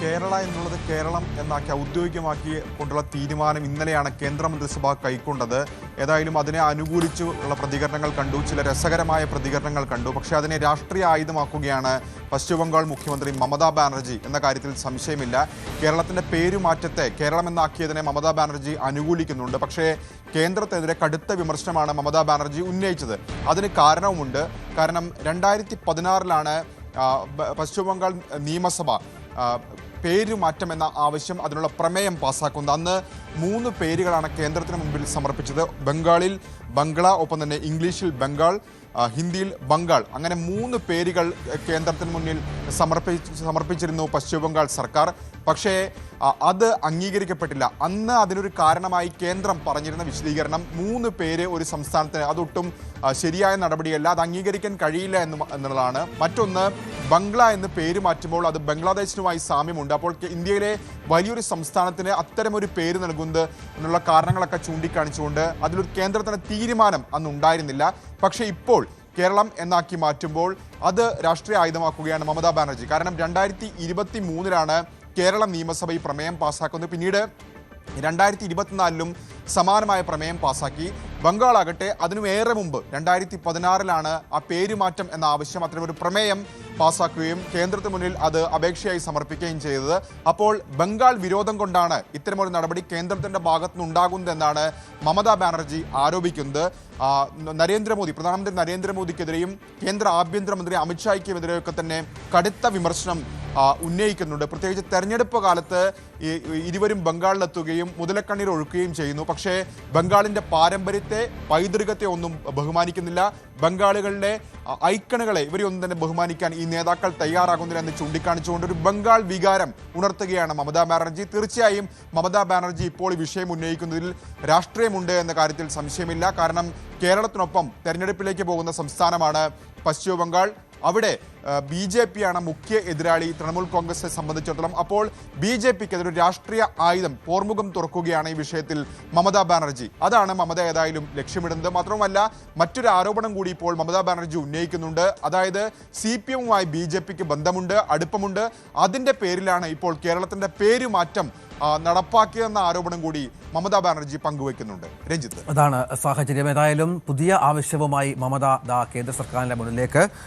കേരള എന്നുള്ളത് കേരളം എന്നാക്കി ഔദ്യോഗികമാക്കി കൊണ്ടുള്ള തീരുമാനം ഇന്നലെയാണ് കേന്ദ്രമന്ത്രിസഭ കൈക്കൊണ്ടത്. ഏതായാലും അതിനെ അനുകൂലിച്ചുള്ള പ്രതികരണങ്ങൾ കണ്ടു, ചില രസകരമായ പ്രതികരണങ്ങൾ കണ്ടു. പക്ഷേ അതിനെ രാഷ്ട്രീയ ആയുധമാക്കുകയാണ് പശ്ചിമബംഗാൾ മുഖ്യമന്ത്രി മമതാ ബാനർജി എന്ന കാര്യത്തിൽ സംശയമില്ല. കേരളത്തിൻ്റെ പേരുമാറ്റത്തെ കേരളം എന്നാക്കിയതിനെ മമതാ ബാനർജി അനുകൂലിക്കുന്നുണ്ട്. പക്ഷേ കേന്ദ്രത്തിനെതിരെ കടുത്ത വിമർശനമാണ് മമതാ ബാനർജി ഉന്നയിച്ചത്. അതിന് കാരണവുമുണ്ട്. കാരണം 2016 പശ്ചിമബംഗാൾ നിയമസഭ പേരുമാറ്റം എന്ന ആവശ്യം, അതിനുള്ള പ്രമേയം പാസ്സാക്കുന്നത്. അന്ന് 3 പേരുകളാണ് കേന്ദ്രത്തിന് മുമ്പിൽ സമർപ്പിച്ചത്. ബംഗാളിൽ ബംഗ്ല, ഒപ്പം തന്നെ ഇംഗ്ലീഷിൽ ബംഗാൾ, ഹിന്ദിയിൽ ബംഗാൾ, അങ്ങനെ 3 പേരുകൾ കേന്ദ്രത്തിന് മുന്നിൽ സമർപ്പിച്ചിരുന്നു പശ്ചിമബംഗാൾ സർക്കാർ. പക്ഷേ അത് അംഗീകരിക്കപ്പെട്ടില്ല. അന്ന് അതിനൊരു കാരണമായി കേന്ദ്രം പറഞ്ഞിരുന്ന വിശദീകരണം 3 പേര് ഒരു സംസ്ഥാനത്തിന് അതൊട്ടും ശരിയായ നടപടിയല്ല, അത് അംഗീകരിക്കാൻ കഴിയില്ല എന്നുള്ളതാണ്. മറ്റൊന്ന്, ബംഗ്ല എന്ന് പേര് മാറ്റുമ്പോൾ അത് ബംഗ്ലാദേശിനുമായി സാമ്യമുണ്ട്. അപ്പോൾ ഇന്ത്യയിലെ വലിയൊരു സംസ്ഥാനത്തിന് അത്തരമൊരു പേര് നൽകുന്നത് എന്നുള്ള കാരണങ്ങളൊക്കെ ചൂണ്ടിക്കാണിച്ചുകൊണ്ട് അതിലൊരു കേന്ദ്രത്തിന് തീരുമാനം അന്ന് ഉണ്ടായിരുന്നില്ല. പക്ഷേ ഇപ്പോൾ കേരളം എന്നാക്കി മാറ്റുമ്പോൾ അത് രാഷ്ട്രീയ ആയുധമാക്കുകയാണ് മമതാ ബാനർജി. കാരണം 2023 കേരള നിയമസഭ ഈ പ്രമേയം പാസ്സാക്കുന്നത്. പിന്നീട് 2024 സമാനമായ പ്രമേയം പാസ്സാക്കി. ബംഗാളാകട്ടെ അതിനും ഏറെ മുമ്പ് 2016 ആ പേരുമാറ്റം എന്ന ആവശ്യം, അത്തരമൊരു പ്രമേയം പാസ്സാക്കുകയും കേന്ദ്രത്തിന് മുന്നിൽ അത് അപേക്ഷയായി സമർപ്പിക്കുകയും ചെയ്തത്. അപ്പോൾ ബംഗാൾ വിരോധം കൊണ്ടാണ് ഇത്തരമൊരു നടപടി കേന്ദ്രത്തിൻ്റെ ഭാഗത്തുനിന്നുണ്ടാകുന്നതെന്നാണ് മമതാ ബാനർജി ആരോപിക്കുന്നത്. പ്രധാനമന്ത്രി നരേന്ദ്രമോദിക്കെതിരെയും കേന്ദ്ര ആഭ്യന്തരമന്ത്രി അമിത്ഷായ്ക്കുമെതിരെയൊക്കെ തന്നെ കടുത്ത വിമർശനം ഉന്നയിക്കുന്നുണ്ട്. പ്രത്യേകിച്ച് തെരഞ്ഞെടുപ്പ് കാലത്ത് ഇരുവരും ബംഗാളിലെത്തുകയും മുതലക്കണ്ണീർ ഒഴുക്കുകയും ചെയ്യുന്നു. പക്ഷേ ബംഗാളിൻ്റെ പാരമ്പര്യത്തെ, പൈതൃകത്തെ ഒന്നും ബഹുമാനിക്കുന്നില്ല. ബംഗാളികളുടെ ഐക്കണുകളെ ഇവരെയൊന്നും തന്നെ ബഹുമാനിക്കാൻ ഈ നേതാക്കൾ തയ്യാറാകുന്നില്ല എന്ന് ചൂണ്ടിക്കാണിച്ചുകൊണ്ട് ഒരു ബംഗാൾ വികാരം ഉണർത്തുകയാണ് മമതാ ബാനർജി. തീർച്ചയായും മമതാ ബാനർജി ഇപ്പോൾ ഈ വിഷയം ഉന്നയിക്കുന്നതിൽ രാഷ്ട്രീയമുണ്ട് എന്ന കാര്യത്തിൽ സംശയമില്ല. കാരണം കേരളത്തിനൊപ്പം തെരഞ്ഞെടുപ്പിലേക്ക് പോകുന്ന സംസ്ഥാനമാണ് പശ്ചിമ ബംഗാൾ. അവിടെ BJP ആണ് മുഖ്യ എതിരാളി തൃണമൂൽ കോൺഗ്രസിനെ സംബന്ധിച്ചിടത്തോളം. അപ്പോൾ BJPക്ക് അതൊരു രാഷ്ട്രീയ ആയുധം, പോർമുഖം തുറക്കുകയാണ് ഈ വിഷയത്തിൽ മമതാ ബാനർജി. അതാണ് മമത ഏതായാലും ലക്ഷ്യമിടുന്നത്. മാത്രവുമല്ല, മറ്റൊരു ആരോപണം കൂടി ഇപ്പോൾ മമതാ ബാനർജി ഉന്നയിക്കുന്നുണ്ട്. അതായത് CPM-വുമായി BJPക്ക് ബന്ധമുണ്ട്, അടുപ്പമുണ്ട്. അതിൻ്റെ പേരിലാണ് ഇപ്പോൾ കേരളത്തിൻ്റെ പേരുമാറ്റം നടപ്പാക്കിയെന്ന ആരോപണം കൂടി മമതാ ബാനർജി പങ്കുവയ്ക്കുന്നുണ്ട്. രഞ്ജിത്ത്, അതാണ് സാഹചര്യം. ഏതായാലും പുതിയ ആവശ്യവുമായി മമത കേന്ദ്ര സർക്കാരിൻ്റെ മുന്നിലേക്ക്